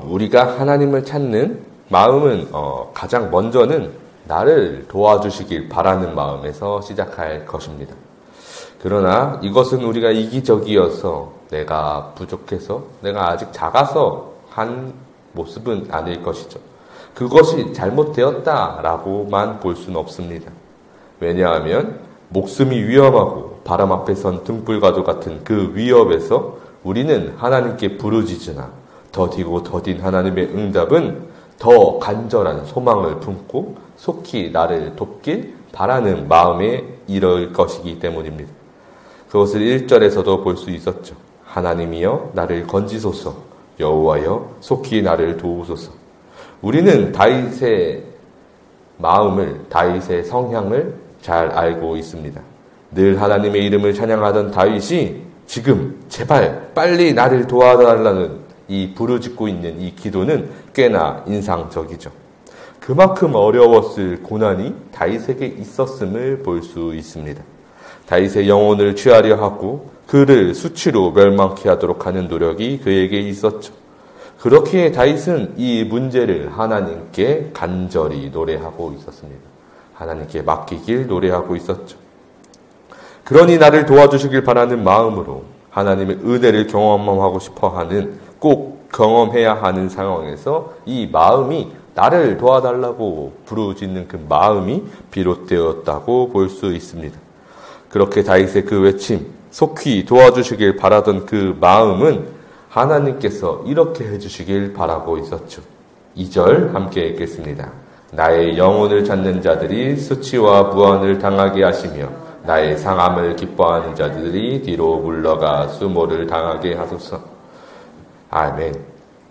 우리가 하나님을 찾는 마음은 가장 먼저는 나를 도와주시길 바라는 마음에서 시작할 것입니다. 그러나 이것은 우리가 이기적이어서 내가 부족해서 내가 아직 작아서 한 모습은 아닐 것이죠. 그것이 잘못되었다라고만 볼 수는 없습니다. 왜냐하면 목숨이 위험하고 바람 앞에 선 등불과도 같은 그 위협에서 우리는 하나님께 부르짖으나 더디고 더딘 하나님의 응답은 더 간절한 소망을 품고 속히 나를 돕길 바라는 마음에 이를 것이기 때문입니다. 그것을 1절에서도 볼 수 있었죠. 하나님이여 나를 건지소서, 여호와여 속히 나를 도우소서. 우리는 다윗의 마음을, 다윗의 성향을 잘 알고 있습니다. 늘 하나님의 이름을 찬양하던 다윗이 지금 제발 빨리 나를 도와달라는 이 부르짖고 있는 이 기도는 꽤나 인상적이죠. 그만큼 어려웠을 고난이 다윗에게 있었음을 볼 수 있습니다. 다윗의 영혼을 취하려 하고 그를 수치로 멸망케 하도록 하는 노력이 그에게 있었죠. 그렇기에 다윗은 이 문제를 하나님께 간절히 노래하고 있었습니다. 하나님께 맡기길 노래하고 있었죠. 그러니 나를 도와주시길 바라는 마음으로 하나님의 은혜를 경험하고 싶어하는, 꼭 경험해야 하는 상황에서 이 마음이, 나를 도와달라고 부르짖는 그 마음이 비롯되었다고 볼 수 있습니다. 그렇게 다윗의 그 외침, 속히 도와주시길 바라던 그 마음은 하나님께서 이렇게 해주시길 바라고 있었죠. 2절 함께 읽겠습니다. 나의 영혼을 찾는 자들이 수치와 무한을 당하게 하시며 나의 상함을 기뻐하는 자들이 뒤로 물러가 수모를 당하게 하소서. 아멘.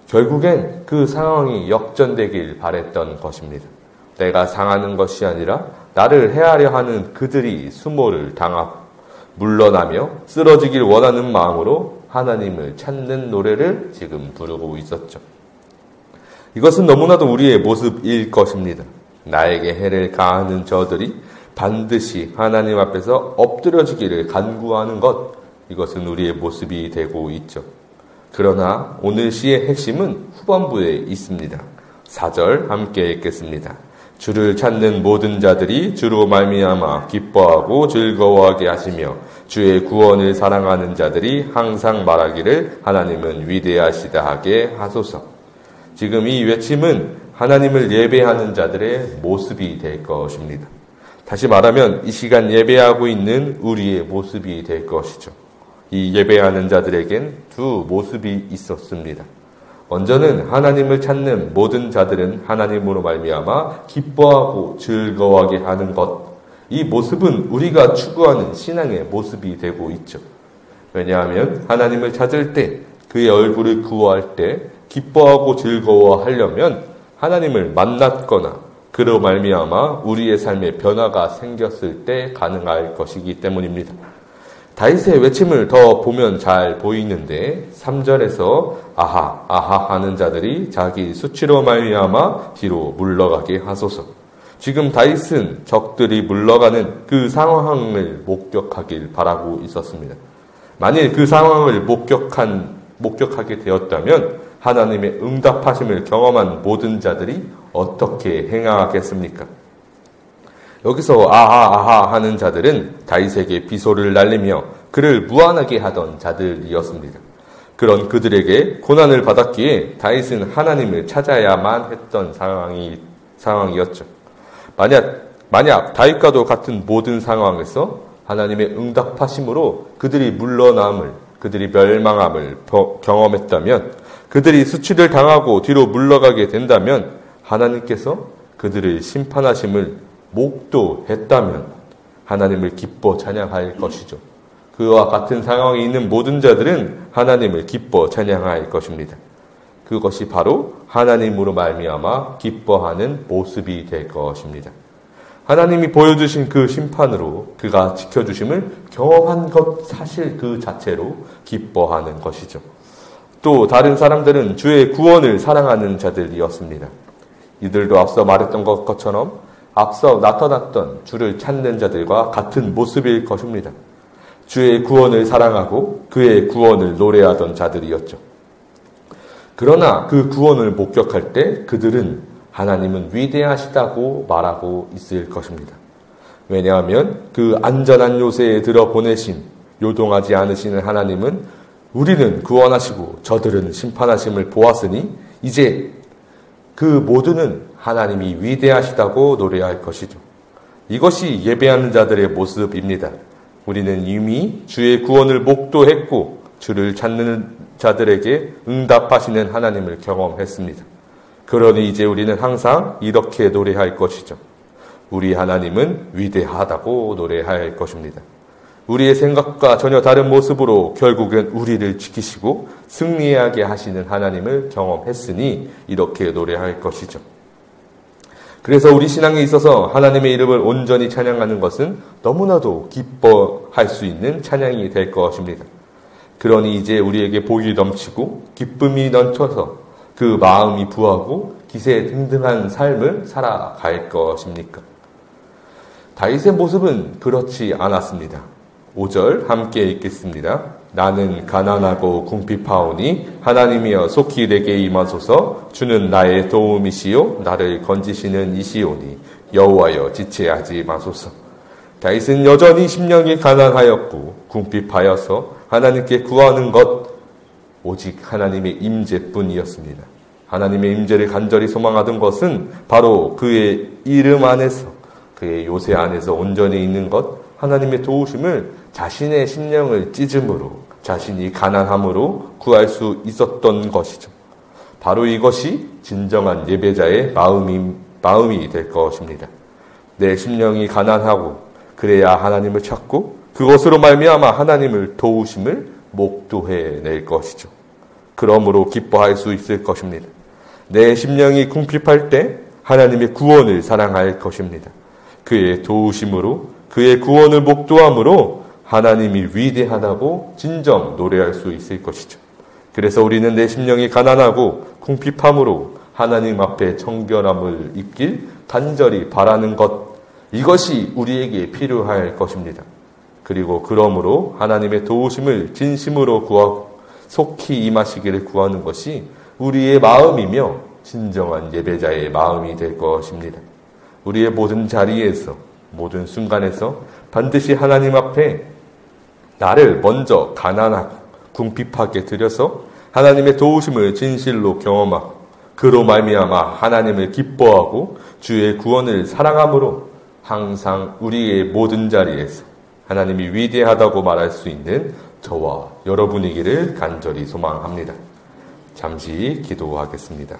결국엔 그 상황이 역전되길 바랬던 것입니다. 내가 상하는 것이 아니라 나를 해하려 하는 그들이 수모를 당하고 물러나며 쓰러지길 원하는 마음으로 하나님을 찾는 노래를 지금 부르고 있었죠. 이것은 너무나도 우리의 모습일 것입니다. 나에게 해를 가하는 저들이 반드시 하나님 앞에서 엎드려지기를 간구하는 것, 이것은 우리의 모습이 되고 있죠. 그러나 오늘 시의 핵심은 후반부에 있습니다. 4절 함께 읽겠습니다. 주를 찾는 모든 자들이 주로 말미암아 기뻐하고 즐거워하게 하시며 주의 구원을 사랑하는 자들이 항상 말하기를 하나님은 위대하시다 하게 하소서. 지금 이 외침은 하나님을 예배하는 자들의 모습이 될 것입니다. 다시 말하면 이 시간 예배하고 있는 우리의 모습이 될 것이죠. 이 예배하는 자들에겐 두 모습이 있었습니다. 먼저는 하나님을 찾는 모든 자들은 하나님으로 말미암아 기뻐하고 즐거워하게 하는 것. 이 모습은 우리가 추구하는 신앙의 모습이 되고 있죠. 왜냐하면 하나님을 찾을 때, 그의 얼굴을 구할 때 기뻐하고 즐거워하려면 하나님을 만났거나 그로 말미암아 우리의 삶에 변화가 생겼을 때 가능할 것이기 때문입니다. 다윗의 외침을 더 보면 잘 보이는데 3절에서 아하 아하 하는 자들이 자기 수치로 말미암아 뒤로 물러가게 하소서. 지금 다윗은 적들이 물러가는 그 상황을 목격하길 바라고 있었습니다. 만일 그 상황을 목격하게 되었다면 하나님의 응답하심을 경험한 모든 자들이 어떻게 행하겠습니까? 여기서 아하 하는 자들은 다윗에게 비소를 날리며 그를 무안하게 하던 자들이었습니다. 그런 그들에게 고난을 받았기에 다윗은 하나님을 찾아야만 했던 상황이었죠. 만약 다윗과도 같은 모든 상황에서 하나님의 응답하심으로 그들이 물러남을, 그들이 멸망함을 경험했다면, 그들이 수치를 당하고 뒤로 물러가게 된다면 하나님께서 그들을 심판하심을 목도했다면 하나님을 기뻐 찬양할 것이죠. 그와 같은 상황에 있는 모든 자들은 하나님을 기뻐 찬양할 것입니다. 그것이 바로 하나님으로 말미암아 기뻐하는 모습이 될 것입니다. 하나님이 보여주신 그 심판으로 그가 지켜주심을 경험한 것 사실 그 자체로 기뻐하는 것이죠. 또 다른 사람들은 주의 구원을 사랑하는 자들이었습니다. 이들도 앞서 말했던 것처럼 앞서 나타났던 주를 찾는 자들과 같은 모습일 것입니다. 주의 구원을 사랑하고 그의 구원을 노래하던 자들이었죠. 그러나 그 구원을 목격할 때 그들은 하나님은 위대하시다고 말하고 있을 것입니다. 왜냐하면 그 안전한 요새에 들어 보내심, 요동하지 않으시는 하나님은 우리는 구원하시고 저들은 심판하심을 보았으니 이제 그 모두는 하나님이 위대하시다고 노래할 것이죠. 이것이 예배하는 자들의 모습입니다. 우리는 이미 주의 구원을 목도했고 주를 찾는 자들에게 응답하시는 하나님을 경험했습니다. 그러니 이제 우리는 항상 이렇게 노래할 것이죠. 우리 하나님은 위대하다고 노래할 것입니다. 우리의 생각과 전혀 다른 모습으로 결국은 우리를 지키시고 승리하게 하시는 하나님을 경험했으니 이렇게 노래할 것이죠. 그래서 우리 신앙에 있어서 하나님의 이름을 온전히 찬양하는 것은 너무나도 기뻐할 수 있는 찬양이 될 것입니다. 그러니 이제 우리에게 복이 넘치고 기쁨이 넘쳐서 그 마음이 부하고 기세 등등한 삶을 살아갈 것입니까? 다윗의 모습은 그렇지 않았습니다. 5절 함께 읽겠습니다. 나는 가난하고 궁핍하오니 하나님이여 속히 내게 임하소서. 주는 나의 도움이시요 나를 건지시는 이시오니 여호와여 지체하지 마소서. 다윗은 여전히 심령이 가난하였고 궁핍하여서 하나님께 구하는 것 오직 하나님의 임재뿐이었습니다. 하나님의 임재를 간절히 소망하던 것은 바로 그의 이름 안에서 그의 요새 안에서 온전히 있는 것, 하나님의 도우심을 자신의 심령을 찢음으로 자신이 가난함으로 구할 수 있었던 것이죠. 바로 이것이 진정한 예배자의 마음이 될 것입니다. 내 심령이 가난하고 그래야 하나님을 찾고 그것으로 말미암아 하나님을 도우심을 목도해낼 것이죠. 그러므로 기뻐할 수 있을 것입니다. 내 심령이 궁핍할 때 하나님의 구원을 사랑할 것입니다. 그의 도우심으로 그의 구원을 목도함으로 하나님이 위대하다고 진정 노래할 수 있을 것이죠. 그래서 우리는 내 심령이 가난하고 궁핍함으로 하나님 앞에 정결함을 입길 간절히 바라는 것, 이것이 우리에게 필요할 것입니다. 그리고 그러므로 하나님의 도우심을 진심으로 구하고 속히 임하시기를 구하는 것이 우리의 마음이며 진정한 예배자의 마음이 될 것입니다. 우리의 모든 자리에서 모든 순간에서 반드시 하나님 앞에 나를 먼저 가난하고 궁핍하게 드려서 하나님의 도우심을 진실로 경험하고 그로 말미암아 하나님을 기뻐하고 주의 구원을 사랑함으로 항상 우리의 모든 자리에서 하나님이 위대하다고 말할 수 있는 저와 여러분이기를 간절히 소망합니다. 잠시 기도하겠습니다.